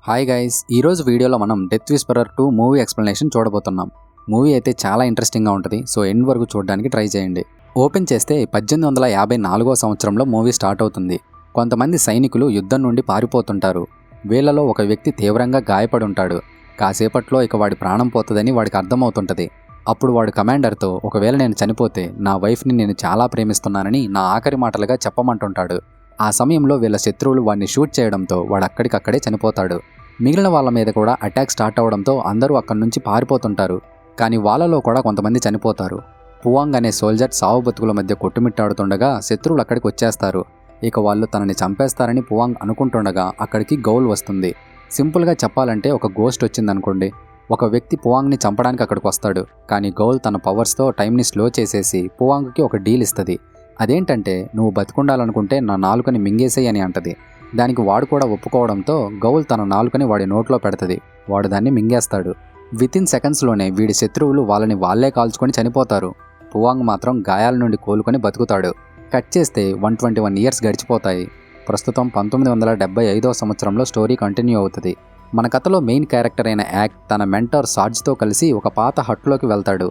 Hi guys, ఈరోజు వీడియోలో మనం డెత్ విస్పరర్ 2 మూవీ ఎక్స్ప్లెనేషన్ చూడబోతున్నాం. మూవీ అయితే చాలా ఇంట్రెస్టింగ్గా ఉంటుంది, సో ఎండ్ వరకు చూడడానికి ట్రై చేయండి. ఓపెన్ చేస్తే 1854వ సంవత్సరంలో మూవీ స్టార్ట్ అవుతుంది. కొంతమంది సైనికులు యుద్ధం నుండి పారిపోతుంటారు. వీళ్లలో ఒక వ్యక్తి తీవ్రంగా గాయపడి ఉంటాడు. కాసేపట్లో ఇక వాడి ప్రాణం పోతుందని వాడికి అర్థమవుతుంటుంది. అప్పుడు వాడు కమాండర్తో, ఒకవేళ నేను చనిపోతే నా వైఫ్ని నేను చాలా ప్రేమిస్తున్నానని నా ఆఖరి మాటలుగా చెప్పమంటుంటాడు. ఆ సమయంలో వీళ్ళ శత్రువులు వాడిని షూట్ చేయడంతో వాడు అక్కడికక్కడే చనిపోతాడు. మిగిలిన వాళ్ళ మీద కూడా అటాక్ స్టార్ట్ అవడంతో అందరూ అక్కడి నుంచి పారిపోతుంటారు. కానీ వాళ్ళలో కూడా కొంతమంది చనిపోతారు. పువాంగ్ అనే సోల్జర్ సావు బతుకుల మధ్య కొట్టుమిట్టాడుతుండగా శత్రువులు అక్కడికి వచ్చేస్తారు. ఇక వాళ్ళు తనని చంపేస్తారని పువాంగ్ అనుకుంటుండగా అక్కడికి గౌల్ వస్తుంది. సింపుల్గా చెప్పాలంటే ఒక గోస్ట్ వచ్చిందనుకోండి. ఒక వ్యక్తి పువాంగ్ని చంపడానికి అక్కడికి వస్తాడు. కానీ గౌల్ తన పవర్స్తో టైంని స్లో చేసేసి పువాంగ్కి ఒక డీల్ ఇస్తుంది. అదేంటంటే, నువ్వు బతికుండాలనుకుంటే నా నాలుకని మింగేసేయి అని అంటది. దానికి వాడు కూడా ఒప్పుకోవడంతో గౌల్ తన నాలుకని వాడి నోట్లో పెడుతుంది. వాడు దాన్ని మింగేస్తాడు. వితిన్ సెకండ్స్లోనే వీడి శత్రువులు వాళ్ళని వాళ్లే కాల్చుకొని చనిపోతారు. పువాంగ్ మాత్రం గాయాల నుండి కోలుకొని బతుకుతాడు. కట్ చేస్తే 121 ఇయర్స్ గడిచిపోతాయి. ప్రస్తుతం 1975వ సంవత్సరంలో స్టోరీ కంటిన్యూ అవుతుంది. మన కథలో మెయిన్ క్యారెక్టర్ అయిన యాక్ తన మెంటర్ సార్జ్తో కలిసి ఒక పాత హట్లోకి వెళ్తాడు.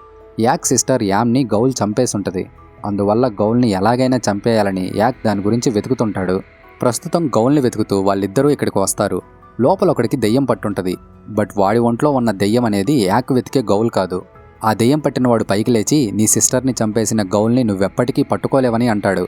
యాక్ సిస్టర్ యామ్ని గౌల్ చంపేసుంటుంది. అందువల్ల గౌల్ని ఎలాగైనా చంపేయాలని యాక్ దాని గురించి వెతుకుతుంటాడు. ప్రస్తుతం గౌల్ని వెతుకుతూ వాళ్ళిద్దరూ ఇక్కడికి వస్తారు. లోపల ఒకడికి దెయ్యం పట్టుంటుంది. బట్ వాడి ఒంట్లో ఉన్న దెయ్యం అనేది యాక్ వెతికే గౌల్ కాదు. ఆ దెయ్యం పట్టినవాడు పైకి లేచి, నీ సిస్టర్ని చంపేసిన గౌల్ని నువ్వెప్పటికీ పట్టుకోలేవని అంటాడు.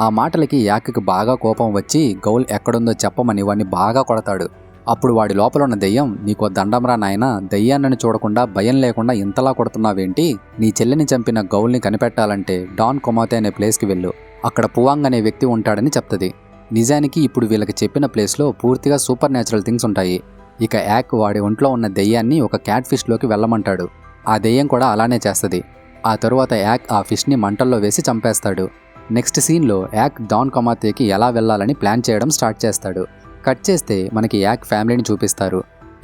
ఆ మాటలకి యాక్కి బాగా కోపం వచ్చి గౌల్ ఎక్కడుందో చెప్పమని వాడిని బాగా కొడతాడు. అప్పుడు వాడి లోపల ఉన్న దెయ్యం, నీకో దండంరా నాయనా, దెయ్యాన్నని చూడకుండా భయం లేకుండా ఇంతలా కొడుతున్నావేంటి? నీ చెల్లిని చంపిన గౌల్ని కనిపెట్టాలంటే డాన్ కొమాతే అనే ప్లేస్కి వెళ్ళు. అక్కడ పువాంగ్ అనే వ్యక్తి ఉంటాడని చెప్తుంది. నిజానికి ఇప్పుడు వీళ్ళకి చెప్పిన ప్లేస్లో పూర్తిగా సూపర్ న్యాచురల్ థింగ్స్ ఉంటాయి. ఇక యాక్ వాడి ఒంట్లో ఉన్న దెయ్యాన్ని ఒక క్యాట్ ఫిష్లోకి వెళ్ళమంటాడు. ఆ దెయ్యం కూడా అలానే చేస్తుంది. ఆ తరువాత యాక్ ఆ ఫిష్ని మంటల్లో వేసి చంపేస్తాడు. నెక్స్ట్ సీన్లో యాక్ డాన్ కొమాతేకి ఎలా వెళ్ళాలని ప్లాన్ చేయడం స్టార్ట్ చేస్తాడు. కట్ చేస్తే మనకి యాక్ ఫ్యామిలీని చూపిస్తారు.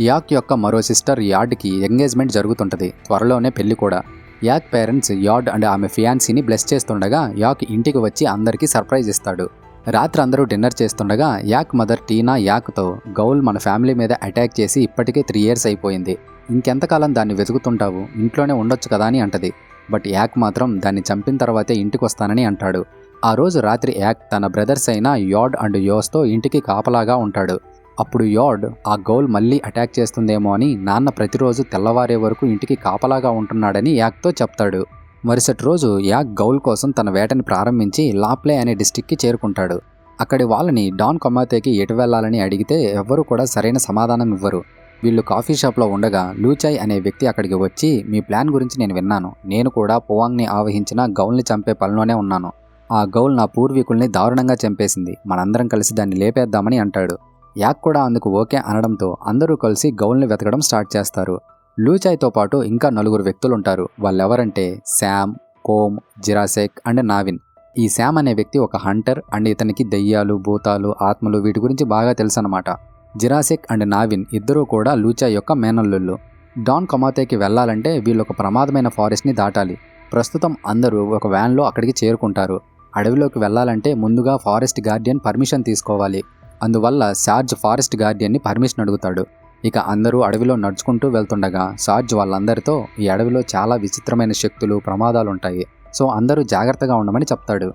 యాక్ యొక్క మరో సిస్టర్ యాడ్కి ఎంగేజ్మెంట్ జరుగుతుంటుంది. త్వరలోనే పెళ్లి కూడా. యాక్ పేరెంట్స్ యాడ్ అండ్ ఆమె ఫియాన్సీని బ్లెస్ చేస్తుండగా యాక్ ఇంటికి వచ్చి అందరికీ సర్ప్రైజ్ ఇస్తాడు. రాత్రి అందరూ డిన్నర్ చేస్తుండగా యాక్ మదర్ టీనా యాక్తో, గౌల్ మన ఫ్యామిలీ మీద అటాక్ చేసి ఇప్పటికే 3 years అయిపోయింది. ఇంకెంతకాలం దాన్ని వెతుకుతుంటావు, ఇంట్లోనే ఉండొచ్చు కదా అని అంటది. బట్ యాక్ మాత్రం దాన్ని చంపిన తర్వాతే ఇంటికి వస్తానని అంటాడు. ఆ రోజు రాత్రి యాక్ తన బ్రదర్స్ అయిన యాడ్ అండ్ యోస్తో ఇంటికి కాపలాగా ఉంటాడు. అప్పుడు యాడ్ ఆ గౌల్ మళ్ళీ అటాక్ చేస్తుందేమో అని నాన్న ప్రతిరోజు తెల్లవారే వరకు ఇంటికి కాపలాగా ఉంటున్నాడని యాక్తో చెప్తాడు. మరుసటి రోజు యాక్ గౌల్ కోసం తన వేటని ప్రారంభించి లాప్లే అనే డిస్టిక్కి చేరుకుంటాడు. అక్కడి వాళ్ళని డాన్ కొమాతేకి ఎటు వెళ్లాలని అడిగితే ఎవ్వరూ కూడా సరైన సమాధానం ఇవ్వరు. వీళ్ళు కాఫీ షాప్లో ఉండగా లూచాయ్ అనే వ్యక్తి అక్కడికి వచ్చి, మీ ప్లాన్ గురించి నేను విన్నాను. నేను కూడా పువాంగ్ని ఆవహించిన గౌల్ని చంపే పనిలోనే ఉన్నాను. ఆ గౌల్ నా పూర్వీకుల్ని దారుణంగా చంపేసింది. మనందరం కలిసి దాన్ని లేపేద్దామని అంటాడు. యాక్ కూడా అందుకు ఓకే అనడంతో అందరూ కలిసి గౌల్ని వెతకడం స్టార్ట్ చేస్తారు. లూచాయ్తో పాటు ఇంకా 4 వ్యక్తులుంటారు. వాళ్ళెవరంటే శామ్, కోమ్, జిరాసెక్ అండ్ నావిన్. ఈ శామ్ అనే వ్యక్తి ఒక హంటర్ అండ్ ఇతనికి దెయ్యాలు, భూతాలు, ఆత్మలు వీటి గురించి బాగా తెలుసు అన్నమాట. జిరాసెక్ అండ్ నావిన్ ఇద్దరూ కూడా లూచాయ్ యొక్క మేనల్లుళ్ళు. డాన్ కొమాతేకి వెళ్లాలంటే వీళ్ళు ఒక ప్రమాదమైన ఫారెస్ట్ని దాటాలి. ప్రస్తుతం అందరూ ఒక వ్యాన్లో అక్కడికి చేరుకుంటారు. అడవిలోకి వెళ్లాలంటే ముందుగా ఫారెస్ట్ గార్డియన్ పర్మిషన్ తీసుకోవాలి. అందువల్ల సార్జ్ ఫారెస్ట్ గార్డియన్ని పర్మిషన్ అడుగుతాడు. ఇక అందరూ అడవిలో నడుచుకుంటూ వెళ్తుండగా సార్జ్ వాళ్ళందరితో, ఈ అడవిలో చాలా విచిత్రమైన శక్తులు, ప్రమాదాలుంటాయి. సో అందరూ జాగ్రత్తగా ఉండమని చెప్తాడు.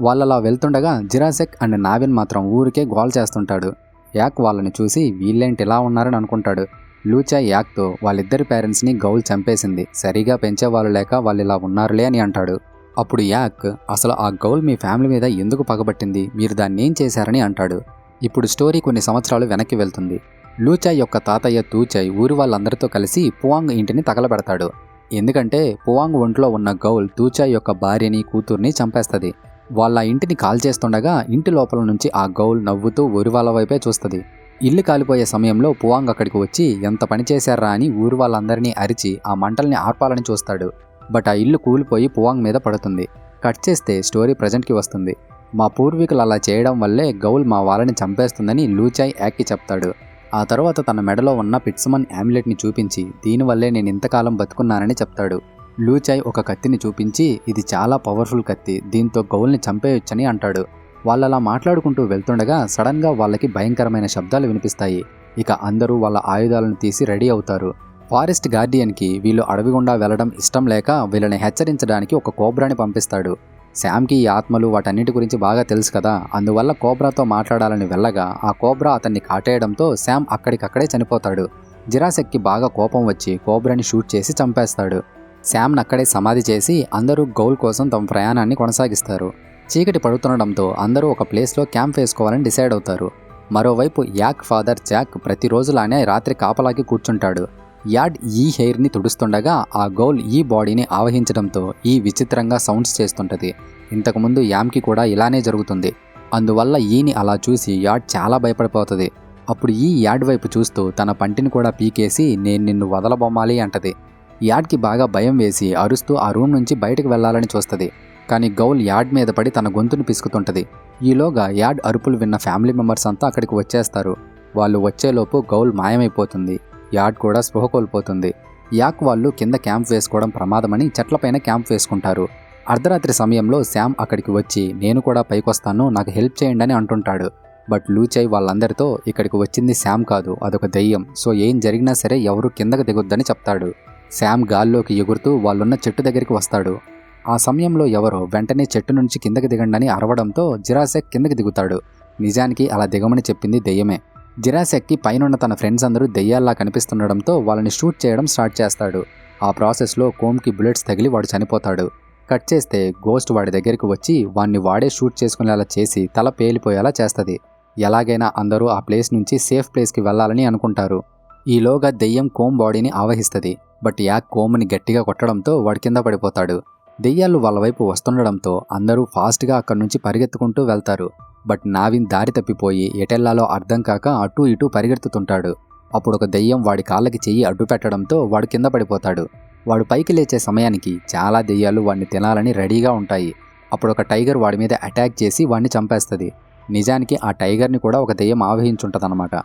వాళ్ళలా వెళ్తుండగా జిరాసెక్ అండ్ నావిన్ మాత్రం ఊరికే గోల్ చేస్తుంటాడు. యాక్ వాళ్ళని చూసి, వీళ్ళేంటి ఇలా ఉన్నారని అనుకుంటాడు. లూచాయ్ యాక్తో, వాళ్ళిద్దరి పేరెంట్స్ని గౌల్ చంపేసింది, సరిగా పెంచేవాళ్ళు లేక వాళ్ళు ఇలా ఉన్నారులే అని అంటాడు. అప్పుడు యాక్, అసలు ఆ గౌల్ మీ ఫ్యామిలీ మీద ఎందుకు పగబట్టింది, మీరు దాన్ని ఏం చేశారని అంటాడు. ఇప్పుడు స్టోరీ కొన్ని సంవత్సరాలు వెనక్కి వెళ్తుంది. లూచాయ్ యొక్క తాతయ్య తూచాయ్ ఊరి వాళ్ళందరితో కలిసి పువాంగ్ ఇంటిని తగలబెడతాడు. ఎందుకంటే పువాంగ్ ఒంట్లో ఉన్న గౌల్ తూచాయ్ యొక్క భార్యని, కూతుర్ని చంపేస్తుంది. వాళ్ళ ఇంటిని కాల్చేస్తుండగా ఇంటి లోపల నుంచి ఆ గౌల్ నవ్వుతూ ఊరి వాళ్ళ వైపే చూస్తుంది. ఇల్లు కాలిపోయే సమయంలో పువాంగ్ అక్కడికి వచ్చి, ఎంత పని చేశారా అని ఊరి వాళ్ళందరినీ అరిచి ఆ మంటల్ని ఆర్పాలని చూస్తాడు. బట్ ఆ ఇల్లు కూలిపోయి పువాంగ్ మీద పడుతుంది. కట్ చేస్తే స్టోరీ ప్రజెంట్కి వస్తుంది. మా పూర్వీకులు అలా చేయడం వల్లే గౌల్ మా వాళ్ళని చంపేస్తుందని లూచాయ్ యాక్కి చెప్తాడు. ఆ తర్వాత తన మెడలో ఉన్న పిట్సమన్ యామ్లెట్ని చూపించి, దీనివల్లే నేను ఇంతకాలం బతుకున్నానని చెప్తాడు. లూచాయ్ ఒక కత్తిని చూపించి, ఇది చాలా పవర్ఫుల్ కత్తి, దీంతో గౌల్ని చంపేయొచ్చని అంటాడు. వాళ్ళలా మాట్లాడుకుంటూ వెళ్తుండగా సడన్గా వాళ్ళకి భయంకరమైన శబ్దాలు వినిపిస్తాయి. ఇక అందరూ వాళ్ళ ఆయుధాలను తీసి రెడీ అవుతారు. ఫారెస్ట్ గార్డియన్కి వీళ్ళు అడవి గుండా వెళ్లడం ఇష్టం లేక వీళ్ళని హెచ్చరించడానికి ఒక కోబ్రాని పంపిస్తాడు. శామ్కి ఈ ఆత్మలు వాటన్నిటి గురించి బాగా తెలుసు కదా, అందువల్ల కోబ్రాతో మాట్లాడాలని వెళ్ళగా ఆ కోబ్రా అతన్ని కాటేయడంతో శామ్ అక్కడికక్కడే చనిపోతాడు. జిరాసెక్కి బాగా కోపం వచ్చి కోబ్రాని షూట్ చేసి చంపేస్తాడు. శామ్ని అక్కడే సమాధి చేసి అందరూ గౌల్ కోసం తమ ప్రయాణాన్ని కొనసాగిస్తారు. చీకటి పడుతుండడంతో అందరూ ఒక ప్లేస్లో క్యాంప్ వేసుకోవాలని డిసైడ్ అవుతారు. మరోవైపు యాక్ ఫాదర్ జాక్ ప్రతిరోజులానే రాత్రి కాపలాకి కూర్చుంటాడు. యాడ్ ఈ హెయిర్ని తుడుస్తుండగా ఆ గౌల్ ఈ బాడీని ఆవహించడంతో ఈ విచిత్రంగా సౌండ్స్ చేస్తుంటది. ఇంతకుముందు యామ్కి కూడా ఇలానే జరుగుతుంది. అందువల్ల ఈని అలా చూసి యాడ్ చాలా భయపడిపోతుంది. అప్పుడు ఈ యాడ్ వైపు చూస్తూ తన పంటిని కూడా పీకేసి నేను నిన్ను వదలబొమ్మాలి అంటది. యాడ్కి బాగా భయం వేసి అరుస్తూ ఆ రూమ్ నుంచి బయటకు వెళ్లాలని చూస్తుంది. కానీ గౌల్ యాడ్ మీద పడి తన గొంతును పిసుకుతుంటది. ఈలోగా యాడ్ అరుపులు విన్న ఫ్యామిలీ మెంబర్స్ అంతా అక్కడికి వచ్చేస్తారు. వాళ్ళు వచ్చేలోపు గౌల్ మాయమైపోతుంది. యాడ్ కూడా స్పృహ కోల్పోతుంది. యాక్ వాళ్ళు కింద క్యాంప్ వేసుకోవడం ప్రమాదమని చెట్లపైన క్యాంప్ వేసుకుంటారు. అర్ధరాత్రి సమయంలో శామ్ అక్కడికి వచ్చి నేను కూడా పైకొస్తాను, నాకు హెల్ప్ చేయండి అని అంటుంటాడు. బట్ లూచై వాళ్ళందరితో ఇక్కడికి వచ్చింది శామ్ కాదు, అదొక దెయ్యం, సో ఏం జరిగినా సరే ఎవరు కిందకు దిగొద్దని చెప్తాడు. శామ్ గాల్లోకి ఎగురుతూ వాళ్ళున్న చెట్టు దగ్గరికి వస్తాడు. ఆ సమయంలో ఎవరో వెంటనే చెట్టు నుంచి కిందకి దిగండి అని అరవడంతో జిరాసెక్ కిందకి దిగుతాడు. నిజానికి అలా దిగమని చెప్పింది దెయ్యమే. జిరాసెక్కి పైనున్న తన ఫ్రెండ్స్ అందరూ దెయ్యాల్లా కనిపిస్తుండడంతో వాళ్ళని షూట్ చేయడం స్టార్ట్ చేస్తాడు. ఆ ప్రాసెస్లో కోమ్కి బుల్లెట్స్ తగిలి వాడు చనిపోతాడు. కట్ చేస్తే గోస్ట్ వాడి దగ్గరికి వచ్చి వాడిని వాడే షూట్ చేసుకునేలా చేసి తల పేలిపోయేలా చేస్తుంది. ఎలాగైనా అందరూ ఆ ప్లేస్ నుంచి సేఫ్ ప్లేస్కి వెళ్లాలని అనుకుంటారు. ఈలోగా దెయ్యం కోమ్ బాడీని ఆవహిస్తుంది. బట్ యాక్ కోమ్ని గట్టిగా కొట్టడంతో వాడి కింద పడిపోతాడు. దెయ్యాలు వాళ్ళ వైపు వస్తుండడంతో అందరూ ఫాస్ట్గా అక్కడి నుంచి పరిగెత్తుకుంటూ వెళ్తారు. బట్ నావిన్ దారి తప్పిపోయి ఎటెల్లాలో అర్థం కాక అటూ ఇటూ పరిగెత్తుతుంటాడు. అప్పుడు ఒక దెయ్యం వాడి కాళ్ళకి చెయ్యి అడ్డు పెట్టడంతో వాడు కింద పడిపోతాడు. వాడు పైకి లేచే సమయానికి చాలా దెయ్యాలు వాడిని తినాలని రెడీగా ఉంటాయి. అప్పుడు ఒక టైగర్ వాడి మీద అటాక్ చేసి వాడిని చంపేస్తుంది. నిజానికి ఆ టైగర్ని కూడా ఒక దెయ్యం ఆవహించుంటదన్నమాట.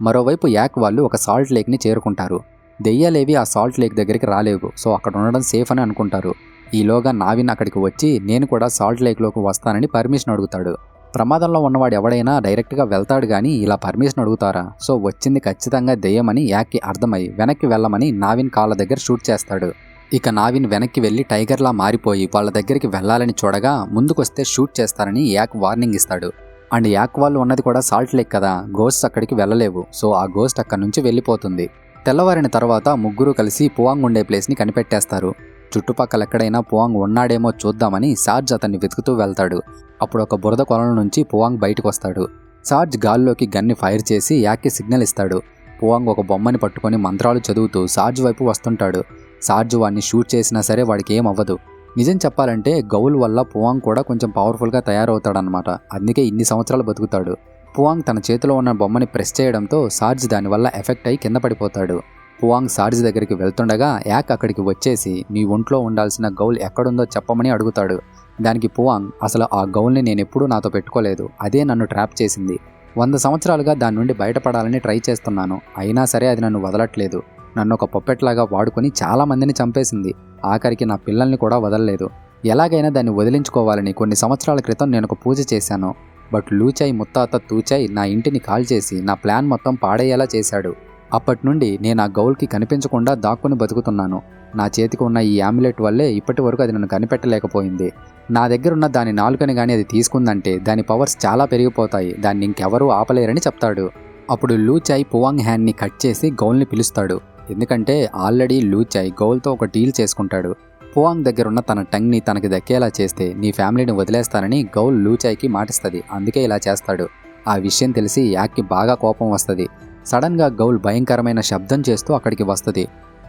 మరోవైపు యాక్ వాళ్ళు ఒక సాల్ట్ లేక్ని చేరుకుంటారు. దెయ్యాలేవి ఆ సాల్ట్ లేక్ దగ్గరికి రాలేవు, సో అక్కడ ఉండడం సేఫ్ అని అనుకుంటారు. ఈలోగా నావిన్ అక్కడికి వచ్చి నేను కూడా సాల్ట్ లేక్లోకి వస్తానని పర్మిషన్ అడుగుతాడు. ప్రమాదంలో ఉన్నవాడు ఎవడైనా డైరెక్ట్గా వెళ్తాడు కానీ ఇలా పర్మిషన్ అడుగుతారా? సో వచ్చింది ఖచ్చితంగా దెయ్యమని యాక్కి అర్థమై వెనక్కి వెళ్ళమని నావిన్ కాళ్ళ దగ్గర షూట్ చేస్తాడు. ఇక నావిన్ వెనక్కి వెళ్ళి టైగర్లా మారిపోయి వాళ్ళ దగ్గరికి వెళ్ళాలని చూడగా ముందుకొస్తే షూట్ చేస్తారని యాక్ వార్నింగ్ ఇస్తాడు. అండ్ యాక్ వాళ్ళు ఉన్నది కూడా సాల్ట్ లేక్ కదా, గోస్ట్ అక్కడికి వెళ్ళలేవు, సో ఆ గోస్ట్ అక్కడి నుంచి వెళ్ళిపోతుంది. తెల్లవారిన తర్వాత ముగ్గురు కలిసి పువాంగ్ ఉండే ప్లేస్ని కనిపెట్టేస్తారు. చుట్టుపక్కల ఎక్కడైనా పువాంగ్ ఉన్నాడేమో చూద్దామని సార్జ్ అతన్ని వెతుకుతూ వెళ్తాడు. అప్పుడు ఒక బురద కొలను నుంచి పువాంగ్ బయటకు వస్తాడు. సార్జ్ గాల్లోకి గన్ని ఫైర్ చేసి యాక్కి సిగ్నల్ ఇస్తాడు. పువాంగ్ ఒక బొమ్మని పట్టుకొని మంత్రాలు చదువుతూ సార్జ్ వైపు వస్తుంటాడు. సార్జ్ వాడిని షూట్ చేసినా సరే వాడికి ఏం అవ్వదు. నిజం చెప్పాలంటే గౌల్ వల్ల పువాంగ్ కూడా కొంచెం పవర్ఫుల్గా తయారవుతాడనమాట. అందుకే ఇన్ని సంవత్సరాలు బతుకుతాడు. పువాంగ్ తన చేతిలో ఉన్న బొమ్మని ప్రెస్ చేయడంతో సార్జ్ దానివల్ల ఎఫెక్ట్ అయి కింద పడిపోతాడు. పువాంగ్ సార్జ్ దగ్గరికి వెళ్తుండగా యాక్ అక్కడికి వచ్చేసి నీ ఒంట్లో ఉండాల్సిన గౌల్ ఎక్కడుందో చెప్పమని అడుగుతాడు. దానికి పువాంగ్ అసలు ఆ గౌల్ని నేనెప్పుడూ నాతో పెట్టుకోలేదు, అదే నన్ను ట్రాప్ చేసింది. 100 సంవత్సరాలుగా దాని నుండి బయటపడాలని ట్రై చేస్తున్నాను, అయినా సరే అది నన్ను వదలట్లేదు. నన్ను ఒక పప్పెట్లాగా వాడుకొని చాలా మందిని చంపేసింది. ఆఖరికి నా పిల్లల్ని కూడా వదలలేదు. ఎలాగైనా దాన్ని వదిలించుకోవాలని కొన్ని సంవత్సరాల క్రితం నేను ఒక పూజ చేశాను. బట్ లూచై ముత్తాత తూచై నా ఇంటిని కాల్చేసి నా ప్లాన్ మొత్తం పాడేయేలా చేశాడు. అప్పటి నుండి నేను ఆ గౌల్కి కనిపించకుండా దాక్కుని బతుకుతున్నాను. నా చేతికి ఉన్న ఈ యామ్యులెట్ వల్లే ఇప్పటి వరకు అది నన్ను కనిపెట్టలేకపోయింది. నా దగ్గరున్న దాని నాలుకని కానీ అది తీసుకుందంటే దాని పవర్స్ చాలా పెరిగిపోతాయి, దాన్ని ఇంకెవరూ ఆపలేరని చెప్తాడు. అప్పుడు లూచై పువాంగ్ హ్యాండ్ని కట్ చేసి గౌల్ని పిలుస్తాడు. ఎందుకంటే ఆల్రెడీ లూచై గౌల్తో ఒక డీల్ చేసుకుంటాడు. పువాంగ్ దగ్గరున్న తన టంగ్ని తనకి దక్కేలా చేస్తే నీ ఫ్యామిలీని వదిలేస్తానని గౌల్ లూచైకి మాటిస్తుంది. అందుకే ఇలా చేస్తాడు. ఆ విషయం తెలిసి యాక్కి బాగా కోపం వస్తుంది. సడన్గా గౌల్ భయంకరమైన శబ్దం చేస్తూ అక్కడికి వస్తుంది.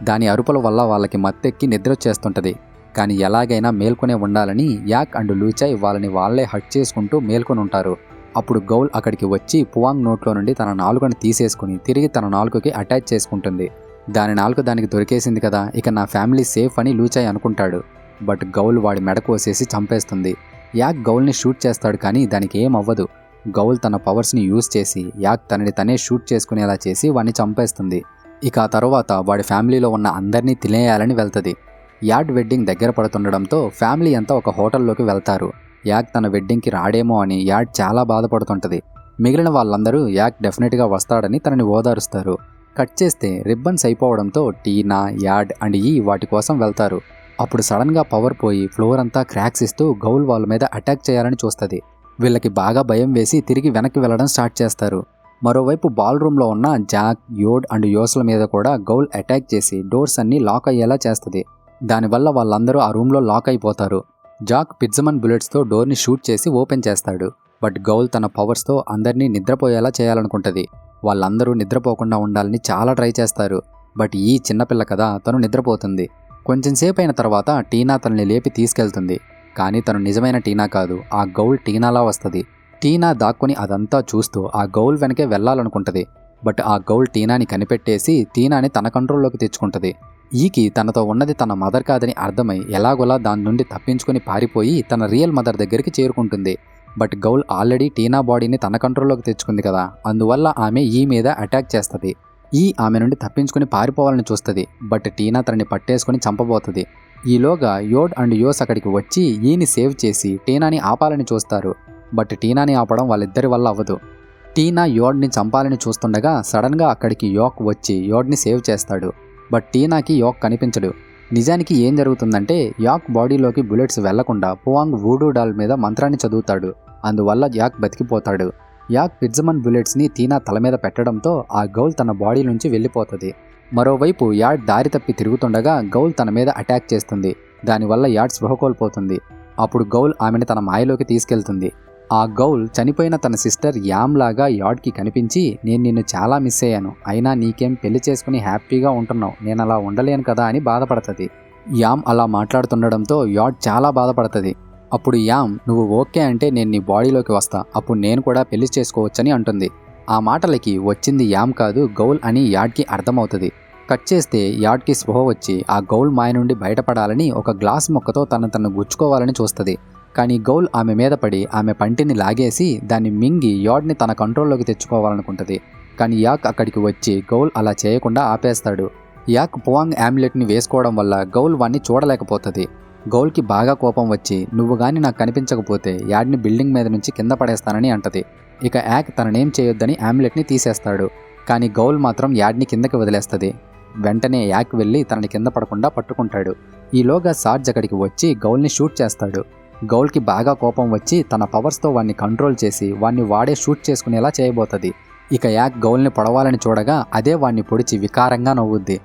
దాని అరుపుల వల్ల వాళ్ళకి మత్తెక్కి నిద్రొచ్చేస్తుంటది. కానీ ఎలాగైనా మేల్కొనే ఉండాలని యాక్ అండ్ లూచై వాళ్ళని వాళ్లే హట్ చేసుకుంటూ మేల్కొని ఉంటారు. అప్పుడు గౌల్ అక్కడికి వచ్చి పువాంగ్ నోట్లో నుండి తన నాలుకను తీసేసుకుని తిరిగి తన నాలుకకి అటాచ్ చేసుకుంటుంది. దాని నాలుక దానికి దొరికేసింది కదా, ఇక నా ఫ్యామిలీ సేఫ్ అని లూచై అనుకుంటాడు. బట్ గౌల్ వాడి మెడ కోసేసి చంపేస్తుంది. యాక్ గౌల్ని షూట్ చేస్తాడు కానీ దానికి ఏం అవ్వదు. గౌల్ తన పవర్స్ని యూజ్ చేసి యాక్ తనని తనే షూట్ చేసుకునేలా చేసి వాడిని చంపేస్తుంది. ఇక ఆ తర్వాత వాడి ఫ్యామిలీలో ఉన్న అందరినీ తినేయాలని వెళ్తుంది. యాడ్ వెడ్డింగ్ దగ్గర పడుతుండడంతో ఫ్యామిలీ అంతా ఒక హోటల్లోకి వెళ్తారు. యాక్ తన వెడ్డింగ్కి రాడేమో అని యాడ్ చాలా బాధపడుతుంటుంది. మిగిలిన వాళ్ళందరూ యాక్ డెఫినెట్గా వస్తాడని తనని ఓదారుస్తారు. కట్ చేస్తే రిబ్బన్స్ అయిపోవడంతో టీనా, యాడ్ అండ్ వాటి కోసం వెళ్తారు. అప్పుడు సడన్గా పవర్ పోయి ఫ్లోర్ అంతా క్రాక్స్ ఇస్తూ గౌల్ వాళ్ళ మీద అటాక్ చేయాలని చూస్తుంది. వీళ్ళకి బాగా భయం వేసి తిరిగి వెనక్కి వెళ్ళడం స్టార్ట్ చేస్తారు. మరోవైపు బాల్ రూమ్లో ఉన్న జాక్, యోడ్ అండ్ యోస్ల మీద కూడా గౌల్ అటాక్ చేసి డోర్స్ అన్నీ లాక్ అయ్యేలా చేస్తుంది. దానివల్ల వాళ్ళందరూ ఆ రూమ్లో లాక్ అయిపోతారు. జాక్ పిట్జమన్ బుల్లెట్స్తో డోర్ని షూట్ చేసి ఓపెన్ చేస్తాడు. బట్ గౌల్ తన పవర్స్తో అందరినీ నిద్రపోయేలా చేయాలనుకుంటుంది. వాళ్ళందరూ నిద్రపోకుండా ఉండాలని చాలా ట్రై చేస్తారు. బట్ ఈ చిన్నపిల్ల కదా, తను నిద్రపోతుంది. కొంచెం సేపు అయిన తర్వాత టీనా తనని లేపి తీసుకెళ్తుంది. కానీ తను నిజమైన టీనా కాదు, ఆ గౌల్ టీనాలా వస్తుంది. టీనా దాక్కుని అదంతా చూస్తూ ఆ గౌల్ వెనకే వెళ్లాలనుకుంటుంది. బట్ ఆ గౌల్ టీనాని కనిపెట్టేసి టీనాని తన కంట్రోల్లోకి తెచ్చుకుంటుంది. ఈకి తనతో ఉన్నది తన మదర్ కాదని అర్థమై ఎలాగోలా దాని నుండి తప్పించుకొని పారిపోయి తన రియల్ మదర్ దగ్గరికి చేరుకుంటుంది. బట్ గౌల్ ఆల్రెడీ టీనా బాడీని తన కంట్రోల్లోకి తెచ్చుకుంది కదా, అందువల్ల ఆమె ఈ మీద అటాక్ చేస్తుంది. ఆమె నుండి తప్పించుకుని పారిపోవాలని చూస్తుంది. బట్ టీనా తనని పట్టేసుకుని చంపబోతుంది. ఈలోగా యోడ్ అండ్ యోస్ అక్కడికి వచ్చి ఈని సేవ్ చేసి టీనాని ఆపాలని చూస్తారు. బట్ టీనాని ఆపడం వాళ్ళిద్దరి వల్ల అవ్వదు. టీనా యోడ్ని చంపాలని చూస్తుండగా సడన్గా అక్కడికి యోక్ వచ్చి యోడ్ని సేవ్ చేస్తాడు. బట్ టీనాకి యోక్ కనిపించడు. నిజానికి ఏం జరుగుతుందంటే యాక్ బాడీలోకి బుల్లెట్స్ వెళ్లకుండా పువాంగ్ వూడూ డాల్ మీద మంత్రాన్ని చదువుతాడు. అందువల్ల యాక్ బతికిపోతాడు. యాక్ పిట్జమన్ బుల్లెట్స్ని టీనా తల మీద పెట్టడంతో ఆ గౌల్ తన బాడీ నుంచి వెళ్ళిపోతుంది. మరోవైపు యాడ్ దారి తప్పి తిరుగుతుండగా గౌల్ తన మీద అటాక్ చేస్తుంది. దానివల్ల యాడ్ స్పృహ కోల్పోతుంది. అప్పుడు గౌల్ ఆమెను తన మాయలోకి తీసుకెళ్తుంది. ఆ గౌల్ చనిపోయిన తన సిస్టర్ యామ్ లాగా యాడ్కి కనిపించి, నేను నిన్ను చాలా మిస్ అయ్యాను, అయినా నీకేం పెళ్లి చేసుకుని హ్యాపీగా ఉంటున్నావు, నేను అలా ఉండలేను కదా అని బాధపడుతుంది. యామ్ అలా మాట్లాడుతుండడంతో యాడ్ చాలా బాధపడుతుంది. అప్పుడు యామ్, నువ్వు ఓకే అంటే నేను నీ బాడీలోకి వస్తా, అప్పుడు నేను కూడా పెళ్లి చేసుకోవచ్చని అంటుంది. ఆ మాటలకి వచ్చింది యామ్ కాదు గౌల్ అని యాడ్కి అర్థమవుతుంది. కట్ చేస్తే యాడ్కి స్పృహ వచ్చి ఆ గౌల్ మాయ నుండి బయటపడాలని ఒక గ్లాస్ మొక్కతో తను గుచ్చుకోవాలని చూస్తుంది. కానీ గౌల్ ఆమె మీద పడి ఆమె పంటిని లాగేసి దాన్ని మింగి యాడ్ని తన కంట్రోల్లోకి తెచ్చుకోవాలనుకుంటుంది. కానీ యాక్ అక్కడికి వచ్చి గౌల్ అలా చేయకుండా ఆపేస్తాడు. యాక్ పువాంగ్ యామ్లెట్ని వేసుకోవడం వల్ల గౌల్ వాణ్ణి చూడలేకపోతుంది. గౌల్కి బాగా కోపం వచ్చి, నువ్వు గాని నాకు కనిపించకపోతే యాడ్ని బిల్డింగ్ మీద నుంచి కింద పడేస్తానని అంటది. ఇక యాక్ తననేం చేయొద్దని యామ్లెట్ని తీసేస్తాడు. కానీ గౌల్ మాత్రం యాడ్ని కిందకి వదిలేస్తుంది. వెంటనే యాక్ వెళ్ళి తనని కింద పడకుండా పట్టుకుంటాడు. ఈలోగా సార్జ్ అక్కడికి వచ్చి గౌల్ని షూట్ చేస్తాడు. గౌల్కి బాగా కోపం వచ్చి తన పవర్స్తో వాణ్ణి కంట్రోల్ చేసి వాణ్ణి వాడే షూట్ చేసుకునేలా చేయబోతుంది. ఇక యాక్ గౌల్ని పొడవాలని చూడగా అదే వాణ్ణి పొడిచి వికారంగా నవ్వుద్ది.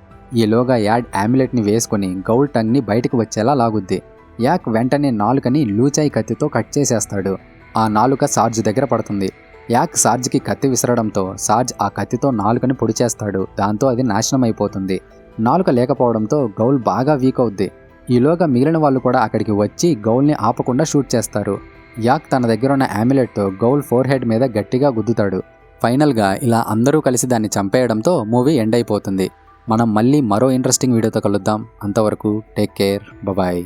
ఈలోగా యాడ్ యామ్యులెట్ని వేసుకుని గౌల్ టంగ్ని బయటకు వచ్చేలా లాగుద్ది. యాక్ వెంటనే నాలుకని లూచాయి కత్తితో కట్ చేసేస్తాడు. ఆ నాలుక సార్జ్ దగ్గర పడుతుంది. యాక్ సార్జ్కి కత్తి విసరడంతో సార్జ్ ఆ కత్తితో నాలుకని పొడిచేస్తాడు. దాంతో అది నాశనం అయిపోతుంది. నాలుక లేకపోవడంతో గౌల్ బాగా వీక్ అవుద్ది. ఈలోగా మిగిలిన వాళ్ళు కూడా అక్కడికి వచ్చి గౌల్ని ఆపకుండా షూట్ చేస్తారు. యాక్ తన దగ్గర ఉన్న యామ్యులెట్తో గౌల్ ఫోర్ హెడ్ మీద గట్టిగా గుద్దుతాడు. ఫైనల్గా ఇలా అందరూ కలిసి దాన్ని చంపేయడంతో మూవీ ఎండ్ అయిపోతుంది. మనం మళ్ళీ మరో ఇంట్రెస్టింగ్ వీడియోతో కలుద్దాం. అంతవరకు టేక్ కేర్, బాయ్.